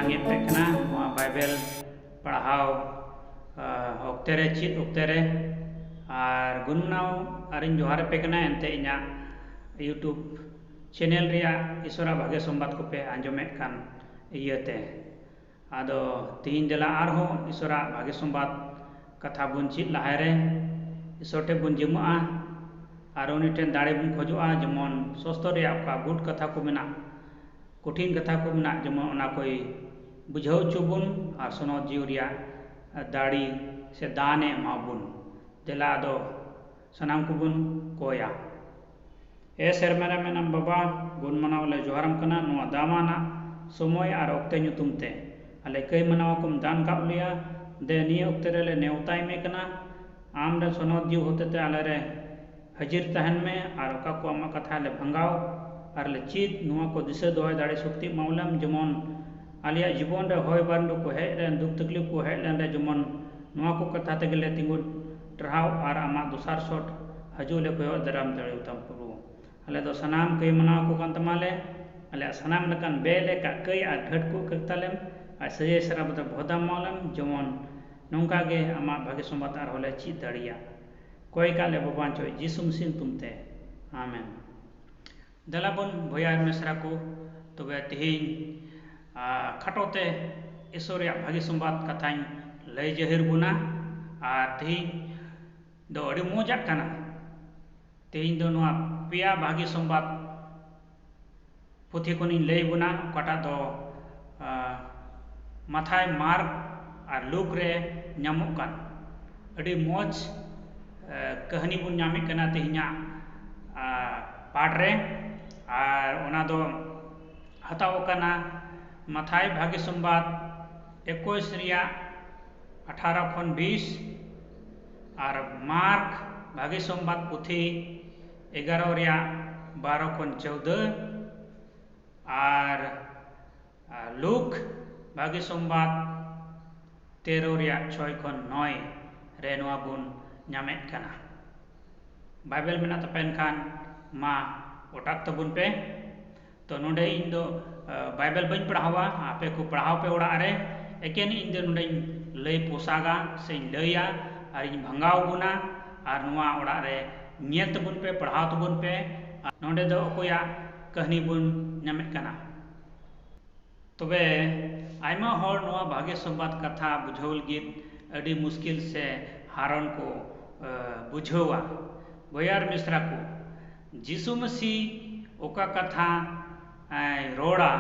langit pe kena noa Bible पढ़ाओ ऑक्ते रे चित ऑक्ते रे और गुननाव आरिन जोहार पे कना एंते इना यूट्यूब चैनल रिया ईश्वरा भागे संबाद को पे आंजोमेट कान इयते आदो तीन जला आरहो ईश्वरा भागे संबाद कथा बुन चित लाहारे ईश्वरटे बुन जिमुआ और उनी टेन दाड़े बुन खोजुआ जेमन सस्तो रिया का गुड कथा को मेना कठिन कथा को मेना जेमन ओना कोई बुझाव चुबुन और सोनो जीवरिया दाड़ी से दाने माबुन देला दो सनाम कुबुन कोया ए सेरमेरा मेनम बाबा गुन मनाव ले जोहारम कना नुआ दामाना समय और ऑक्ते नुतुमते अले कई मनाव कुम दान काब लिया दे निये ऑक्ते रे नेवताय में कना आम रे सोनो जीव होते ते आले रे हाजिर तहन में और का को अमा कथा ले भंगाव और ले चीत नुआ को दिशा दोय दाड़े शक्ति मावलम जेमन आलिया जीवन रे होय बांडु को हेज रेन दुख तकलीफ को हेज लेन रे जेमन नुआ को कथा ते गेले तिंगु ट्राव और आमा दोसार शॉट हजू ले कोय दराम दड़े तम प्रभु अले दो सनाम कई मनाव को कान तमाले अले सनाम लकन बेले का कई आ ढटकु कतलेम आ सजे सरा बद भोदाम मावलम जेमन नोंका गे आमा भागे संबाद आर होले ची दड़िया कोई काले बाबा चो जीसु मसीह तुमते आमेन दलाबन भया मिश्रा को तबे तिहिन खटोते ईश्वरिया भागी संबाद कथाई लय जहिर बुना और तिहिन दो अड़ी मोजा कना तिहिन दो नुआ पिया भागी संबाद पुथी कोनी लय बुना कटा दो माथाय मार्ग और लुक रे ᱧᱟᱢᱚᱜ कान अड़ी मोज कहानी बुन ᱧᱟᱢᱮ कना तिहिना पाठ रे और ओना दो हताव कना माथाय भागी संबाद 21 रिया 18 खन 20 और मार्क भागी संबाद पुथी 11 रिया 12 खन 14 और लुक भागी संबाद 13 रिया 6 खन 9 रे नोआ बुन ᱧᱟᱢᱮ कना बाइबल मेना तपेन खान मा ओटाक तबुन पे तो नोडे इन दो बाइबल बन पढ़ावा आपे को पढ़ाव पे ओड़ा रे एकेन इन दे नोडे लय पोसागा से लया और इन भंगाव बुना और नुआ ओड़ा रे नियल तबुन पे पढ़ाव तबुन पे नोडे दो कोया कहानी बुन ᱧᱟᱢᱮ कना तबे आयमा हर नुआ भागे संबाद कथा बुझावल गित अड़ी मुश्किल से हारन को बुझावा बयार मिश्रा को जीसु मसीह ओका कथा रोड़ा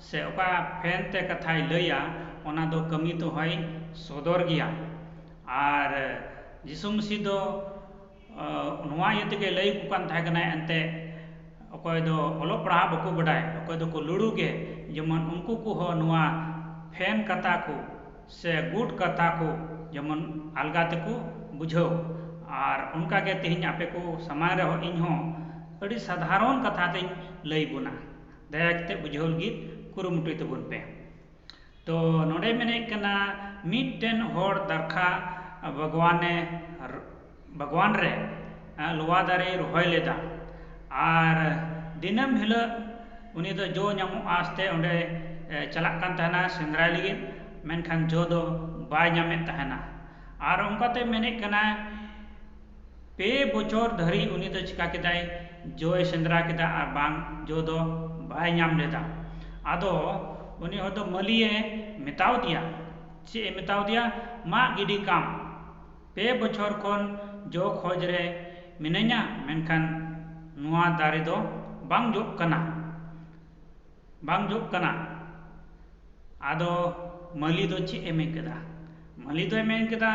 से ओका फेनते कथा लैया ओना दो कमी तो है सदर गया और जीसु मसीह दो नुआ यते के लय को कान थाय कना एंते अकोय दो ओलो पढ़ा बको बडाय अकोय दो को लुड़ू के जेमन उनको को हो नुआ फेन कथा को से गुड कथा को जेमन अलगा तको बुझो और उनका के तिहिन आपे को समाय रहो इन हो अड़ी साधारण कथा ते लय बुना दयाते बुझोल गीत कुरुमुटुय तबुन पे तो नोडे मेने कना मिटन होड़ दरखा भगवान रे लोवा दारे रोहय लेदा और दिनम हिल उनी दो जो ᱧᱟᱢᱚᱜ आस्ते ओंडे चलाक कान तहना सेंद्राय लगिन मेनखान जो दो बाय ᱧᱟᱢᱮ तहना और उनकाते मेने कना पे बचर धरी उनी दो चिका केदाय जोय सेंद्रा केदा और बांग जो दो बाय ᱧᱟᱢ लेदा आदो उनी हो दो मलिए मेताव दिया चे मेताव दिया मा गिडी काम पे बचर खन जो खोज रे मिनैया मेनखान नुआ दारे दो बांग जोक कना आदो मली दो चे एमे केदा मली दो एमे केदा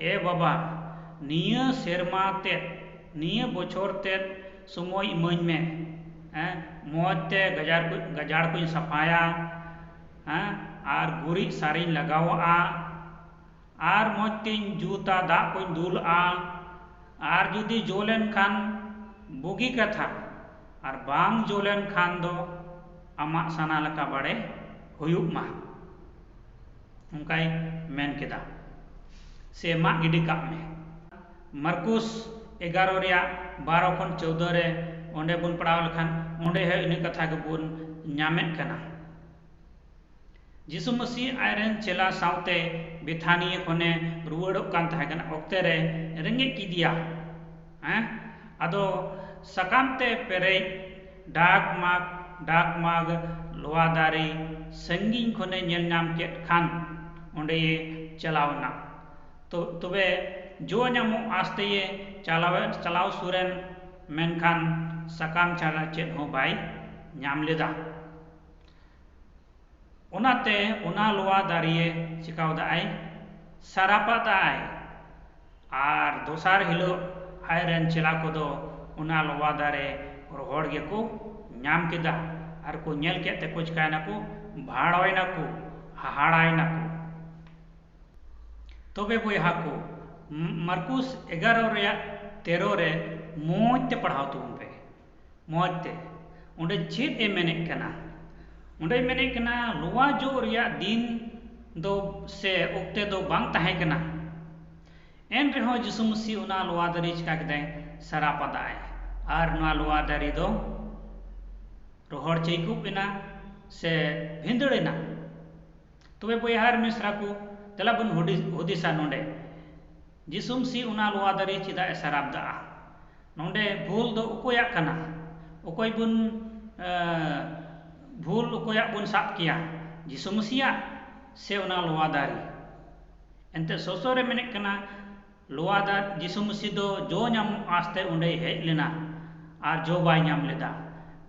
ए बाबा निया सेरमा ते निया बचर ते समय इमाኝ में मोते गजार को सफाया और गुरी सारी लगावा और मोतीन जूता दा को दुलआ और जुदी जोलेन खान बुगी कथा और बांग जोलेन खान दो आमा साना लका बड़े हुयुक मा उनकाय मेन केदा से मा गिडी काप में मरकुस 11 रिया 12 खन 14 रे ओंडे बुन पढ़ाव लखान ओंडे है इन कथा के बुन ᱧᱟᱢᱮ कना जिसु मसीह आयरन चेला साउते बेथानिया खने रुवाड़ोग कान ताहेकन ओक्ते रे रेंगे किदिया हैं आदो सकामते पेरेज डाक माग लोहा दारी संगीन खने नेल नाम केट खान ओंडे चलावना तो तबे जो नामो आस्ते ये चलाव सुरेन मेनखान सकाम चारा चेत हो बाई नाम लेदा ओनाते ओना लोहा दारिये चिकाव दाई सारापा दाई आर दोसार हिलो आयरन चेला को दो ओना लोहा दारे रोहड़ गे को नाम केदा आर को नेल केते को चिकायना को भाड़ोयना को हाहाड़ायना को तबे बोयहा को मार्कुस 11:13 रे मोजते पढ़ाव तुम पे मोजते उंडे चेत ए मेने कना उंडे मेने कना लोहा जो रिया दिन दो से उक्ते दो बांग ताहे कना एन रेहो जिसु मसीह उना लोहा दारी चिका कदे सरापदाय आर ना लोहा दारी दो रोहड़ चैकू बिना से भिंदड़ेना तबे बोयहार मिश्रा को तेला बन हुदिसा नोंडे जिसु मसीह उना लोहा दारी चिदा सराबदा नोंडे भूल दो उकोया कना उकोय बुन भूल उकोया बुन साब किया जिसु मसीह से उना लोहा दारी एंते सोसोरे मेने कना लोहा दार जिसु मसीह दो जो नाम आस्ते उंडे हेज लेना आर जो बाय नाम लेदा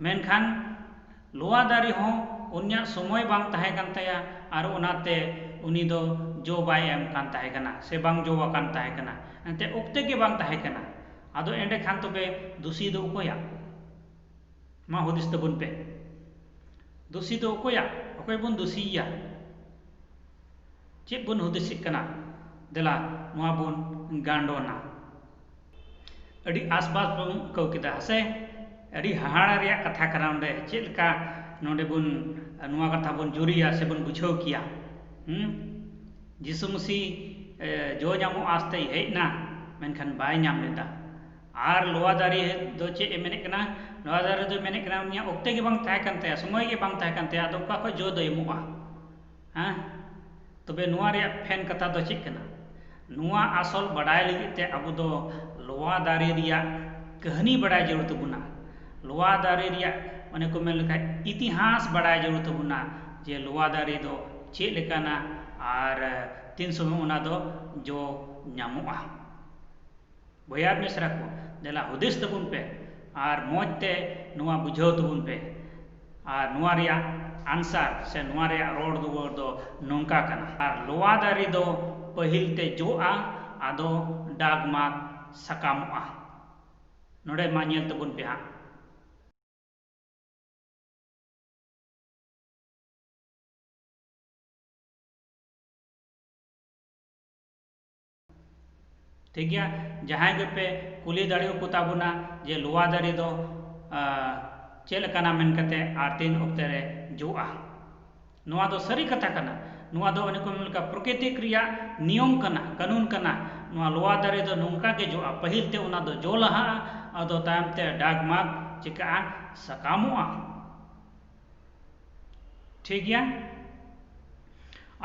मेनखान लोहा दारी हो उन्या समय बांग ताहे कान ताया आर ओनाते उनी दो जो बाय एम कान ताहे कना से बांग जो कान ताहे कना एंते उक्ते के बांग ताहे कना आदो एंडे खान तबे दुसी दो उकोया मा हुदिस तबुन पे दुसी दो उकोया ओकोय बुन दुसिया चेक बुन हुदिसिक कना देला नुआ बुन गांडोना अड़ी आसपास बुन कौ किदा हसे अड़ी हाहाड़ा रिया कथा करा ओंडे चेलका नोंडे बुन नुआ कथा बुन जुरिया से बुन बुझाव किया जिसु मसीह जो नामो आस्ते हेजना मेनखान बाय नाम लेदा आर लोहा दारी दो चे मेने कना लोहा दारी दो मेने कना उनिया ओक्ते के बांग ताहे कान ताया समय के बांग ताहे कान ताया आदो का जो दो एमुआ हां तबे नुआ रे फैन कथा दो चे कना नुआ आसल बडाय लगिते अबु दो लोहा दारी रिया कहानी बडाय जरूर तबुना लोहा दारी रिया माने को मेन लखा इतिहास बडाय जरूर तबुना जे लोहा दारी दो चे लेकाना आर तीन समय उना दो जो नामुआ भयार मिश्रा को देला हुदिस तबुन पे आर मोजते नुआ बुझाव तबुन पे आर नुआ रिया आंसर से नुआ रिया रोड दुवर दो नोंका कना आर लोहा दारी दो पहिलते जोआ आदो डागमाग सकामुआ नोडे मा नेल तबुन पे हा ठीक गया जहां के पे कुली दाड़ियों को ताबुना जे लोहा दारी दो चेल कना मेन कते आर तीन ओक्ते रे जोआ नुआ दो सरी कथा कना नुआ दो अनेको मिलका प्रकृतिक रिया नियम कना कानून कना नुआ लोहा दारी दो नोंका के जोआ पहिलते उना दो जो लहा आदो तायमते डागमाग चिका सकामुआ ठीक गया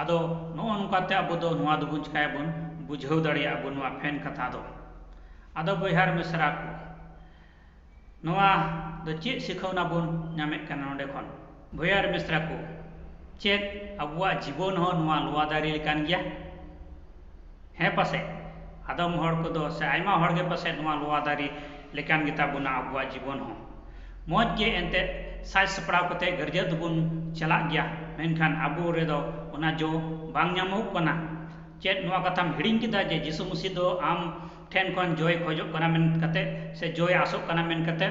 आदो नो नोंकाते अबो दो नुआ दो बुन चिकाय बुन बुझाव दाड़िया बुन नुआ फैन कथा दो आदो बोयहार मिश्रा को नुआ दो चे सिखावना बुन नामे कना नोंडे खन बोयहार मिश्रा को चेत अबुआ जीवन हो नुआ लोहा दारी लेकान गया हे पासे आदम हर को दो से आयमा हर गे पासे नुआ लोहा दारी लेकान गिता बुना अबुआ जीवन हो मौज के एंते साज सपड़ाव कते गर्जे दुबुन चला गया मेनखान अबु रे दो ओना जो बांग नामो कना चेत नुआ कथाम हिड़िंग किदा जे जिसु मसीह दो आम ठेन खन जय खोजो कना मेन कते से जय आसो कना मेन कते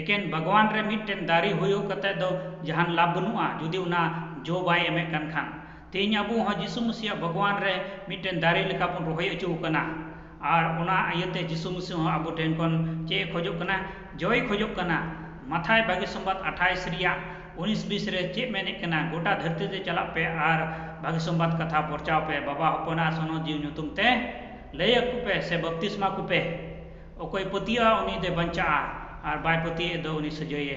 एकेन भगवान रे मिटेन दारी हुयो कते दो जहान लाभ बनुआ जुदी उना जो बाय एमे कन खान तेज अबु हो जिसु मसीह भगवान रे मिटेन दारी लेका बुन रोहय अचु कना आर ओना आयते जिसु मसीह हो अबु ठेन खन चे खोजो कना जय खोजो कना माथाय बागी संबाद 28 रिया 19-20 रे चे मेने कना गोटा धरती ते चला पे आर बागी संबाद कथा परचाव पे बाबा हपना सोनो जीव नुतुम ते लय कुपे से बपतिस्मा कुपे ओकोय पतिया उनी दे बंचा आर बाय पति दो उनी सजये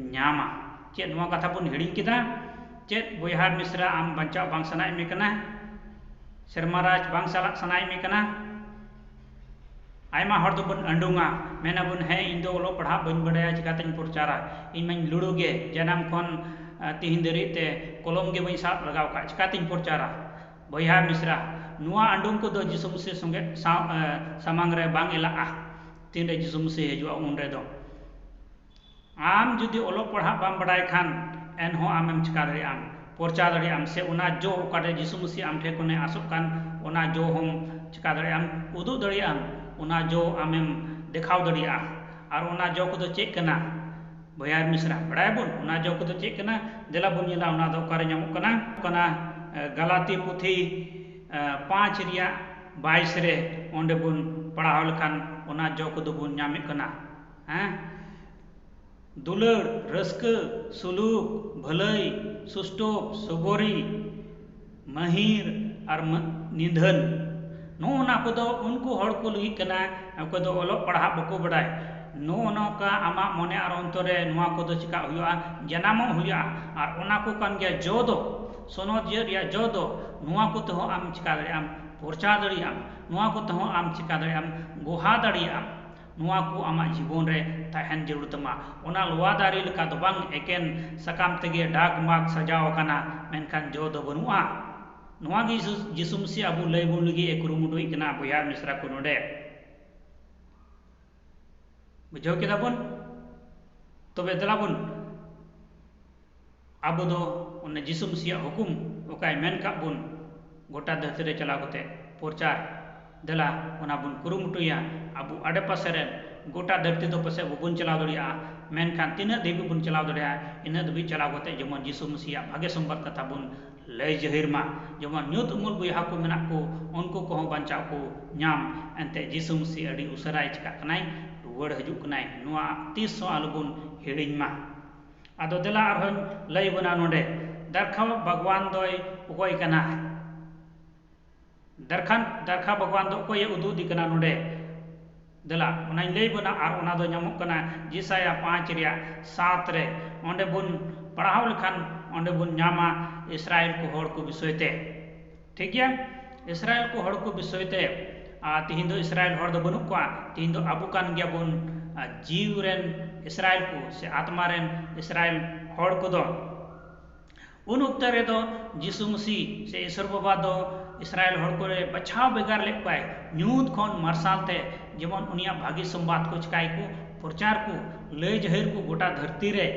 न्यामा चे नुआ कथा बुन हिड़ी किदा चेत बोयहार मिश्रा आम बंचाव बांग सनाय मे कना सेरमाराज बांग सालाक सनाय मे कना आयमा हर दो बन अंडुंगा मेना बन है इन दो ओलो पढ़ा बन बड़ाया चिकातें प्रचारा इन मैं लुड़ुगे जनाम खन तिहिन दरिते कलम गे बन साब लगाव का चिकातें प्रचारा बोयहार मिश्रा नुआ अंडुंग को दो जिसु मसीह संगे सामांग रे बांग एलाआ तीन रे जिसु मसीह हजुआ उन रे दो आम जुदी ओलो पढ़ा बाम बड़ाय खान एन हो आमेम चिका दरे आम प्रचार दरे आम से उना जो ओकाटे जिसु मसीह आम ठे कोने आसुक कान उना जो हम चिका दरे आम उदु दरे आम उना जो आमेम देखाव दरिया और उना जो को चेक कना बोयहार मिश्रा बड़ाय बुन उना जो को चेक कना देला बुन येला उना दो कारे ᱧᱟᱢᱚᱜ कना गलाती पुथी 5 रिया 22 रे ओंडे बुन पढ़ाव लखान उना जो को बुन ᱧᱟᱢᱮ कना हैं दुलड़ रस्क सुलूक भलई सुष्टोप सुबोरी महिर और निधन नोना को उनको हड़ को लगी कना को ओलो पढ़ा बको बड़ाय नो नौका आमा मने और अंतरे नुआ को चिका हुआ जनाम हुआ और ओना को कान गया जो दो सोनद या जो दो नुआ को तो आम चिका दरियाम प्रचार दरियाम नुआ को तो आम चिका दरियाम गोहा दरियाम नुआ को आमा जीवन रे तहन जरूर तमा ओना लोआ दारी लका दो बांग एकेन सकाम तेगे डाक माग सजाव कना मेनखान जो दो बनुआ नुआ गी जिसु मसीह अबु लय बुन लगी एक कुरुमुटुई कना बोयहार मिश्रा को नोडे बुझाव केदा बुन तबे दला बुन अब दो उन जिसु मसीह हुकुम ओकाय मेन का बुन गोटा धरती रे चला गते प्रचार दला उना बुन कुरुमुटुया अबु आडे पासे रे गोटा धरती दो पासे बुन चला दरिया मेनखान तिना देवी बुन चला दरिया इना दबी चला गते जेमन जिसु मसीह भागे संबाद कथा बुन लय जहिर मा जेमन न्यूत उमुल बुया को मेना को उनको को बंचाव को नाम एंते जिसु मसीह अडी उसराय चिका कनाय रुवड़ हजू कनाय नुआ तीस आलबुन हिड़िñ मा आदो देला आरहन लय बना नोडे दरखा भगवान दोय उकोय कना दरखा भगवान दो कोय उदु दी कना नोडे देला उनाय लय बना आर उना दो ᱧᱟᱢᱚᱜ कना जिसाया 5 रिया 7 रे ओंडे बुन पढ़ाव लखान ओंडे बुन ᱧामा इस्राएल को हड़ को विषयते ठीक गया इस्राएल को हड़ को विषयते तिहिन दो इस्राएल हड़ दो बनु को तिहिन दो अबु कान गया बुन जीव रेन इस्राएल को से आत्मा रेन इस्राएल हड़ को दो उन उक्ता रे दो जिसु मसीह से ईश्वर बाबा दो इस्राएल हड़ को रे बचाव बेगार ले पाए न्यूत खन मार्शाल ते जेमन उनिया भागी संवाद को चिकाई को प्रचार को लय जहिर को गोटा धरती रे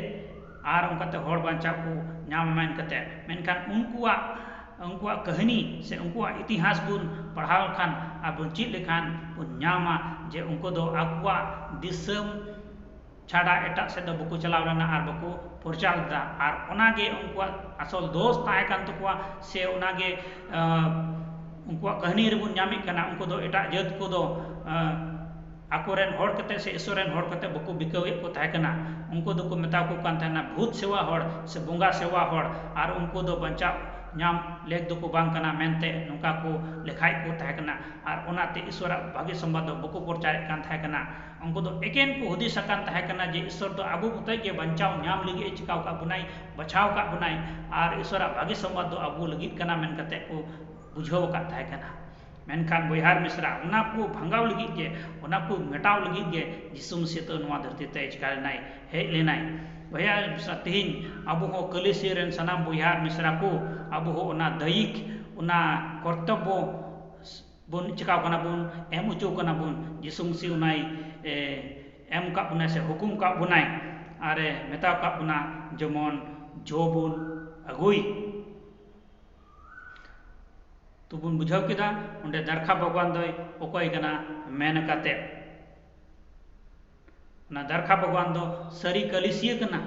आर उनकाते हड़ बांचा को नाम मान कते मेनखान उनकुआ कहानी से उनकुआ इतिहास बुन पढ़ाव खान आ बुन चित लेखान बुन नामा जे उनको दो आकुआ दिसम छाड़ा एटा से दो बको चलाव लेना आर बको प्रचार दा आर ओनागे उनकुआ असल दोस्त ताहे कान तकुआ से ओनागे उनकुआ कहानी रे बुन नामी कना उनको दो एटा जात को दो आकोरेन हड़ कते से ईश्वरेन हड़ कते बको बिकावे को ताहे कना उनको दो को मेता को कान थाना भूत सेवा हड़ से बोंगा सेवा हड़ आर उनको दो बंचा नाम लेख दो को बांग कना मेनते नुका को लेखाय को ताहे कना आर ओनाते ईश्वर भागे संवाद दो बको प्रचार कान ताहे कना उनको दो एकेन को हुदी सकान ताहे कना जे ईश्वर दो अबु बुतय के बंचाव नाम लगी चिकाव का बुनाई बचाव का बुनाई आर ईश्वर भागे संवाद दो अबु लगी कना मेन कते को बुझाव का ताहे कना मेनखान बोयहार मिश्रा उना को भंगाव लगी के उना को मेटाव लगी के जिसु मसीह तो नुआ धरती ते चिका लेनाय हेज लेनाय बोयहार मिश्रा तिहिन अबु हो कलिसी रेन सनाम बोयहार मिश्रा को अबु हो उना दैहिक उना कर्तव्य बुन चिकाव कना बुन एम उचो कना बुन जिसु मसीह उनाय एम का बुना से हुकुम का बुनाय आरे मेता का बुना जेमन जो बुन अगुई तो बुन बुझाव केदा उंडे दरखा भगवान दोय ओकोय कना मेन काते ना दरखा भगवान दो सरी कलिसिया कना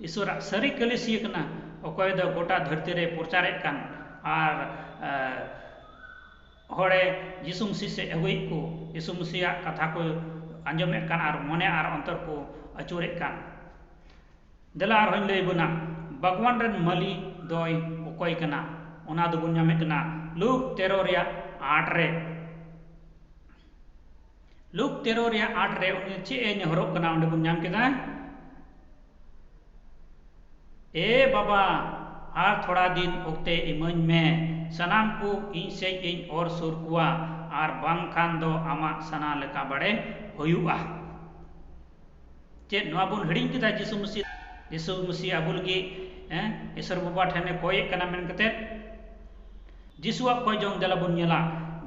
ईश्वर सरी कलिसिया कना ओकोय दो गोटा धरती रे प्रचार कान आर हड़े जिसु मसीह से अगुई को जिसु मसीह कथा को आंजमे कान आर मने आर अंतर को अचुरे कान देला आर हन लय बना भगवान रेन मली दोय ओकोय कना उना दो बुन ᱧᱟᱢᱮ कना लूक 13 रिया 8 रे लूक 13 रिया 8 रे उनी चे ए नेहरो कना उंडे बुन ᱧᱟᱢ केदा ए बाबा आर थोड़ा दिन ओक्ते इमाñ में सनाम को इन से इन और सुर कुआ आर बांखान दो आमा सना लेका बड़े हुयुआ चेत नवा बुन हिडिñ किदा जिसु मसीह आबु लगी ईश्वर बाबा ठेने कोये कना मेन कते जिसुआ कोय जों देला बुन नेला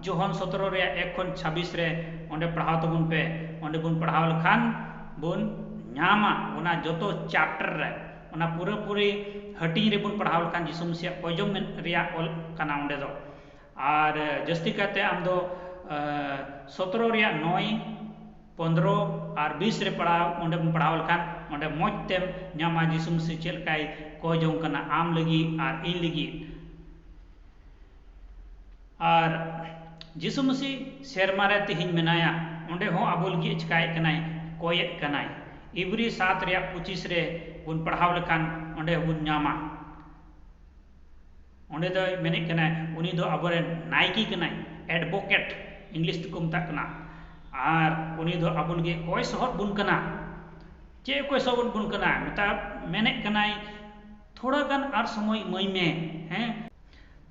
जोहन 17 रे 1 खन 26 रे ओंडे पढ़ाव तबुन पे ओंडे बुन पढ़ाव लखान बुन ᱧᱟᱢᱟ ओना जोतो चैप्टर रे ओना पूरा पूरी हटिंग रे बुन पढ़ाव लखान जिसु मसीह कोय जों मेन रिया ऑल कना ओंडे दो आर जस्ती काते आम दो 17 रे 9 15 और 20 रे पढ़ाव ओंडे बुन पढ़ाव लखान ओंडे मौज तेम ᱧᱟᱢᱟ जिसु मसीह चेल काई कोय जों कना आम लगी और इन लगी और जिसु मसीह सेरमारे तिहिñ मेनाया ओंडे हो आबो लगी चिकाय कनाय कोये कनाय इब्री 7 रे 25 रे बुन पढ़ाव लखान ओंडे बुन ᱧᱟᱢᱟ ओंडे दो मेने कनाय उनी दो आबोरे नायकी कनाय एडवोकेट इंग्लिश तको मता कना और उनी दो आबो लगी कोय सहत बुन कना चे कोय सहत बुन कना मता मेने कनाय थोड़ा गान आर समय मई में हैं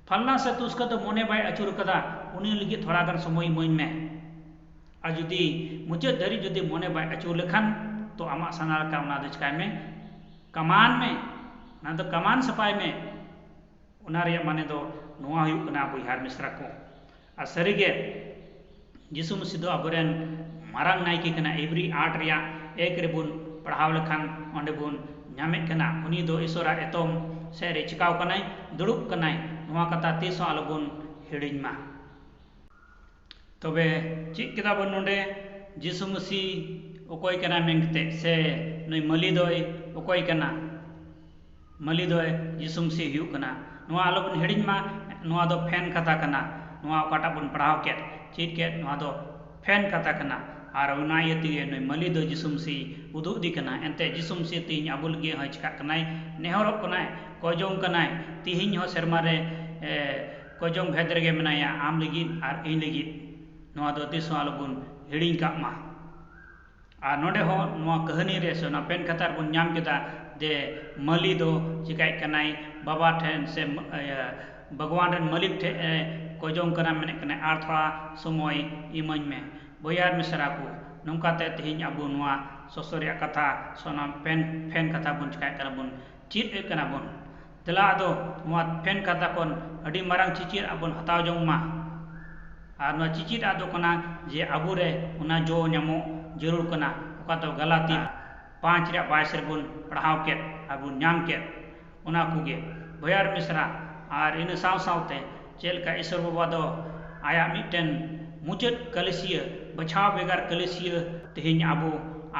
फलना से तो उसका तो मोने बाय अचुर कदा उनी लगी थोड़ा गान समय मई में आ जुदी मुझे दरी जुदी मोने बाय अचुर लखान तो आमा सना का उना दो चिकाय में कमान में ना तो कमान सपाय में उना रे माने दो नोआ हुयु कना बुहार मिश्रा को आ सरीगे जिसु मसीह दो अबरेन मारांग नायकी कना एवरी 8 रिया 1 रे बुन पढ़ाव लखान ओंडे बुन ᱧᱟᱢᱮ कना उनी दो ईश्वरा एतोम से रे चिकाव कनाय दुड़ुब कनाय नोआ कथा तीसो आलोबुन हिडिñ मा तबे चिक किदा बन नोंडे जिसु मसीह ओकोय कना मेंगते से नय मली दोय ओकोय कना मली दोय जिसु मसीह हुयु कना नोआ आलोबुन हिडिñ मा नोआ दो फैन कथा कना नोआ ओकाटा बुन पढ़ाव के चिक के नोआ दो फैन कथा कना और उना यति नय मली दो जिसु मसीह उदु दी कना एंते जिसु मसीह तिहिñ आबु लगी ह चिका कनाय नेहरो कनाय कोजों कनाय तिहिñ हो सेरमा रे कोजों भेद रेगे मेनाया आम लगी और इन लगी नोआ दो तीसो आलोबुन हिडिñ का मा आ नोडे हो नोआ कहानी रे से ना पेन कतार बुन ᱧᱟᱢ केदा जे मली दो चिकाय कनाय बाबा ठेन से भगवान रन मलिक ठे कोजों कना मेने कना आर थोड़ा समय इमाñ में बोयार मिश्रा को नौकाते तिहिñ आबु नोआ सोसोरिया कथा सोना पेन फैन कथा बुन चिकाय कना बुन चित कना बुन तेला दो नोआ फैन कथा कोन अडी मारांग चिचिर आबुन हताव जों मा और नोआ चिचिर आदो कना जे आबु रे उना जो ᱧᱟᱢᱚᱜ जरूर कना ओका तो गलाती 5 रे 22 रे बुन पढ़ाव के आबुन ᱧᱟᱢ के उना कुगे बोयार मिश्रा और इन साव सावते चेलका ईश्वर बाबा दो आया मिटेन मुचद कलेसिया बछाव बेगार कलेसिया तिहिñ आबु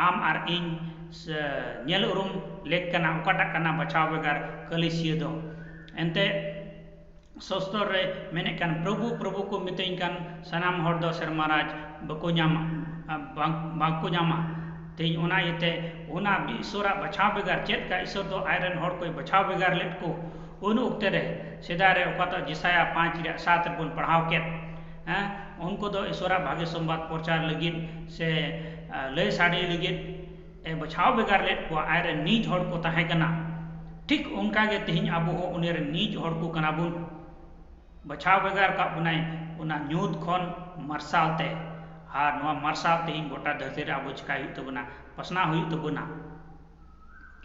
आम और इन नेल उरुम लेक कना ओकाटा कना बछाव बेगार कलेसिया दो एंते सोस्तर रे मेने कान प्रभु प्रभु को मितेñ कान सनाम हर दो सरमाराज बको ᱧᱟᱢᱟ बाको ᱧᱟᱢᱟ तिहिñ ओना यते ओना ईश्वरा बछाव बेगार चेत का ईश्वर दो आयरन हर कोई बछाव बेगार लेट को उन उक्ते रे सेदा रे ओकाता जिसाया 5 रे 7 बुन पढ़ाव के हैं उनको दो ईश्वरा भाग्य संवाद प्रचार लगी से लय साड़ी लगी ए बछाव बेगार लेट को आयरे नीज हर को ताहे कना ठीक उनका गे तिहिñ आबु हो उनी रे नीज हर को कना बुन बछाव बेगार का बुनाय उना ᱧᱩᱛ खन मार्सालते और नोआ मार्साल तिहिñ गोटा धरती रे आबु चिकाय हुयु तबुना पसना हुयु तबुना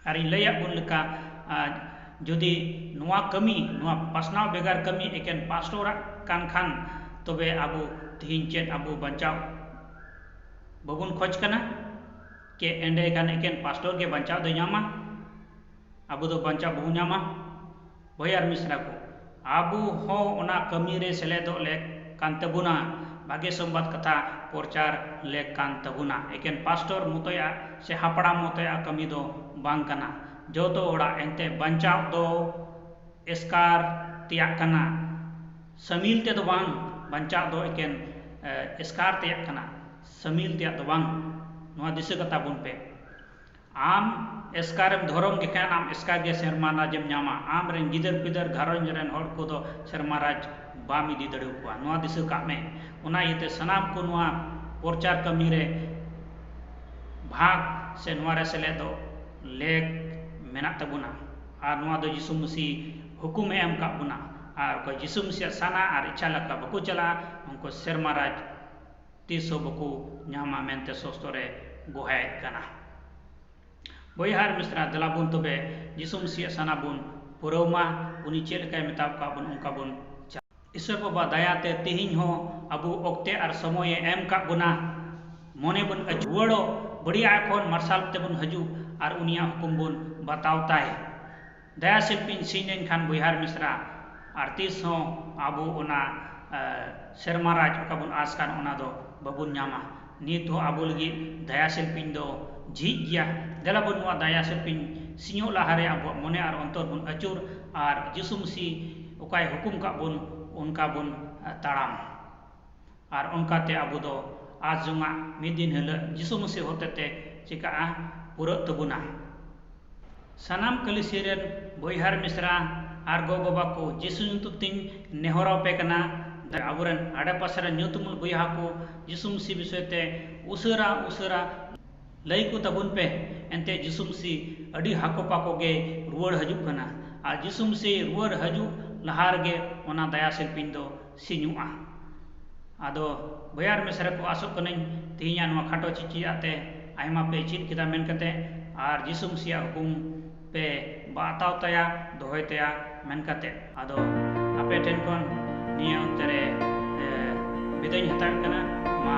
और इन लया बुन लेका जुदी नोआ कमी नोआ पसनाव बेगार कमी एकेन पास्टोरा कान खान तबे आबु तिहिñ चेत आबु बंचाव बबुन खोज कना के एंडे कान एकेन पास्टोर के बंचाव दो ᱧᱟᱢᱟ आबु दो बंचाव बहु ᱧᱟᱢᱟ बोयार मिश्रा को आबु हो ओना कमी रे सेलेदो ले कान तबुना भाग्य संवाद कथा प्रचार ले कान तबुना एकेन पास्टोर मुतया से हापड़ा मुतया कमी दो बांग कना जो तो ओड़ा एंते बंचाव दो एस्कार तिया कना समील ते दो बांग बंचाव दो एकेन एस्कार तिया कना समील तिया दो बांग नोआ दिसे कथा बुन पे आम एस्कारम धोरम के खान आम एस्कार के सेरमाराजम ᱧᱟᱢᱟ आम रेन गिदर पिदर घरंज रेन हर को दो सेरमाराज बाम इदी दड़े को नोआ दिसे का में उना इते सनाम को नोआ प्रचार कमी रे भाग से नोआ रे सेले दो लेक मेना तबुना और नोआ दो यीशु मसीह hukum em ka buna ar ko jisum sia sana ar ichala ka baku chala unko serma raj tiso baku nyama mente sostore gohay kana boyhar misra dalabun tobe jisum sia sana bun puroma uni chel kay metab ka bun unka bun ईश्वर बाबा दयाते तिहिं हो अबु ओक्ते और समय M का गुना मने बन अजुवड़ो बढ़िया खोन मरसाल तेबन हजू और उनिया हुकुम बन बतावता है दया शिल्पी सीनेन खान बुहार मिश्रा और तीस हो अबु उना शर्माराज का बन आस कान उना दो बबुन न्यामा नीत हो अबु लगी दया शिल्पी दो झीक गया दला बन वा दया शिल्पी सिंहो लहारे अब मने और अंतर बन अचुर और जिसुम सी उकाय हुकुम का बन उनका बन ताड़ाम और उनका ते अबु दो आज जुमा मिदिन हल जिसु मसीह होते ते चिका पूरा तबुना सनाम कलिसिरन बोयहार मिश्रा और गो बाबा को जिसु नुतुतिन नेहरा पे कना अबुरन आडे पासरे न्यूतमुल बोयहा को जिसु मसीह विषय ते उसरा उसरा लई को तबुन पे एंते जिसु मसीह अडी हाको पाको गे रुवड़ हजू कना और जिसु मसीह रुवड़ हजू लहार गे ओना दया शिल्पी दो सिनुआ आदो बयार मिश्रा को आसोक कने तिहिया नवा खाटो चिची आते आयमा पे चीत किता मेन कते और जिसु मसीह हुकुम पे बाताव तया दोहय तया मेन कते आदो आपे ठेन कोन निया उतरे बिदाय हतार कना मा